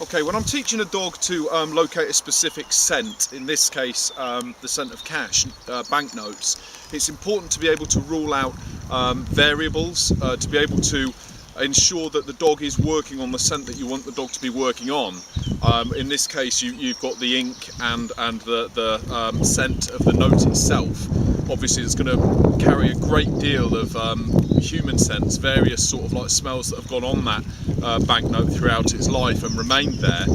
Okay, when I'm teaching a dog to locate a specific scent, in this case the scent of cash, banknotes, it's important to be able to rule out variables, to be able to ensure that the dog is working on the scent that you want the dog to be working on. In this case you've got the ink and the scent of the note itself. Obviously it's going to carry a great deal of human scents, various sort of like smells that have gone on that banknote throughout its life and remained there.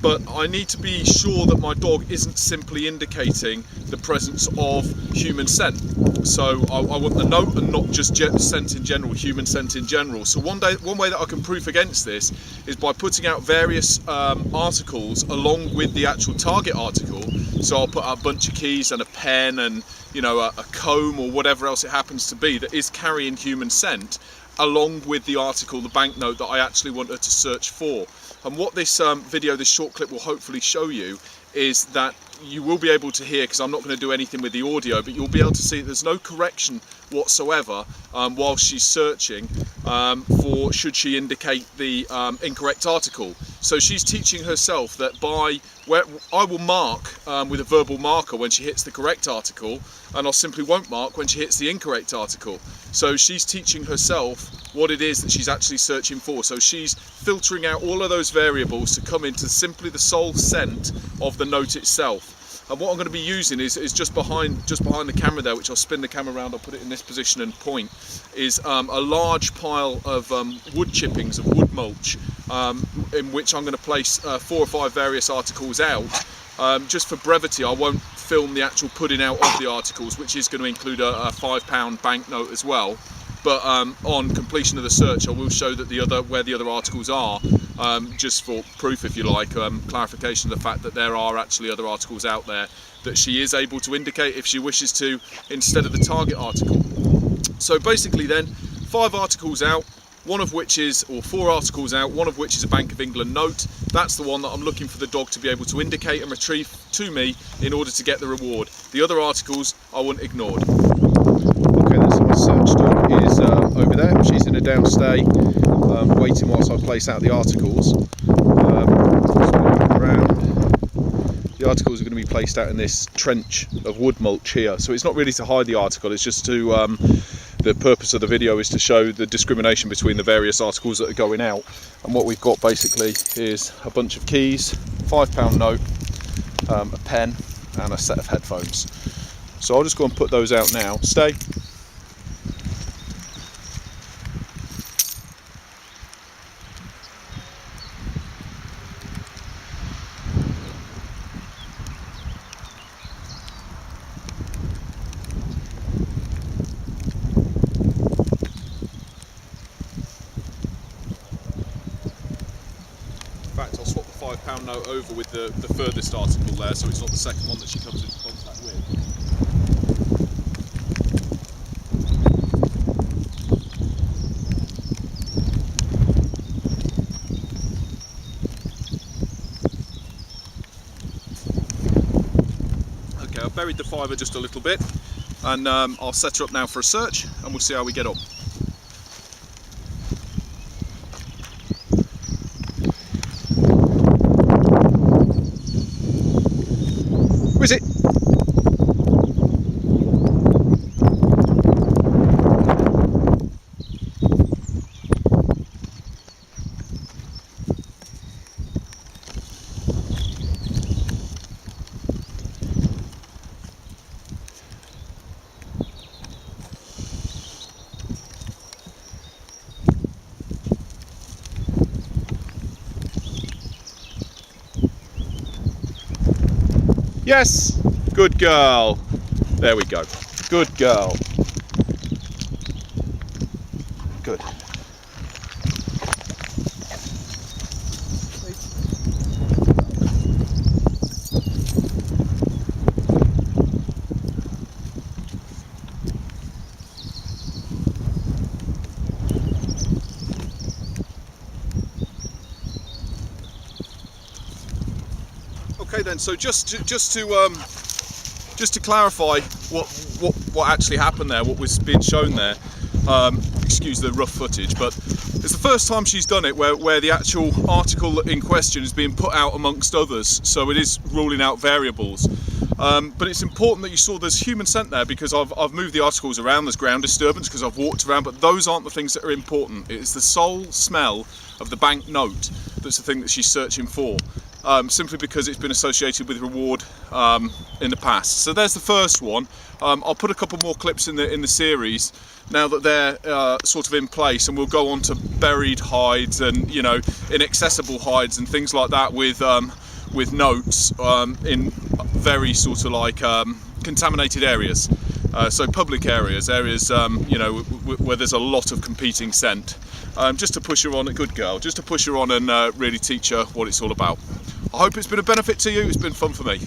But I need to be sure that my dog isn't simply indicating the presence of human scent. So I want the note and not just scent in general, human scent in general. So one way that I can proof against this is by putting out various articles along with the actual target article. So I'll put out a bunch of keys and a pen and, you know, a comb or whatever else it happens to be that is carrying human scent, along with the article, the banknote that I actually want her to search for. And what this video, this short clip will hopefully show you is that you will be able to hear, because I'm not going to do anything with the audio, but you'll be able to see there's no correction whatsoever while she's searching for should she indicate the incorrect article. So she's teaching herself that by where I will mark with a verbal marker when she hits the correct article, and I simply won't mark when she hits the incorrect article. So she's teaching herself what it is that she's actually searching for. So she's filtering out all of those variables to come into simply the sole scent of the note itself. And what I'm going to be using is just behind the camera there, which I'll spin the camera around, I'll put it in this position and point, is a large pile of wood chippings, of wood mulch, in which I'm going to place 4 or 5 various articles out. Just for brevity, I won't film the actual putting out of the articles, which is going to include a £5 banknote as well. But on completion of the search, I will show that where the other articles are, just for proof, if you like, clarification of the fact that there are actually other articles out there that she is able to indicate if she wishes to, instead of the target article. So basically then, 5 articles out, one of which is, or 4 articles out, one of which is a Bank of England note. That's the one that I'm looking for the dog to be able to indicate and retrieve to me in order to get the reward. The other articles I want ignored. Okay, then, so my search dog is over there. She's in a downstay, waiting whilst I place out the articles. The articles are going to be placed out in this trench of wood mulch here. So it's not really to hide the article, it's just to, the purpose of the video is to show the discrimination between the various articles that are going out. And what we've got basically is a bunch of keys, £5 note, a pen and a set of headphones. So I'll just go and put those out now. Stay. In fact, I'll swap the £5 note over with the furthest article there, so it's not the second one that she comes into contact with. Okay, I've buried the fiver just a little bit, and I'll set her up now for a search, and we'll see how we get on. Where is it? Yes, good girl. There we go. Good girl. Good. Okay then, so just to clarify what actually happened there, what was being shown there, excuse the rough footage, but It's the first time she's done it where the actual article in question is being put out amongst others, so it is ruling out variables. But it's important that you saw there's human scent there, because I've moved the articles around, there's ground disturbance because I've walked around, but those aren't the things that are important. It's the sole smell of the bank note that's the thing that she's searching for, simply because it's been associated with reward in the past. So there's the first one. I'll put a couple more clips in the series now that they're sort of in place, and we'll go on to buried hides and, you know, inaccessible hides and things like that with notes in very sort of like contaminated areas, so public areas, you know, where there's a lot of competing scent, just to push her on, a good girl, just to push her on and really teach her what it's all about. I hope it's been a benefit to you. It's been fun for me.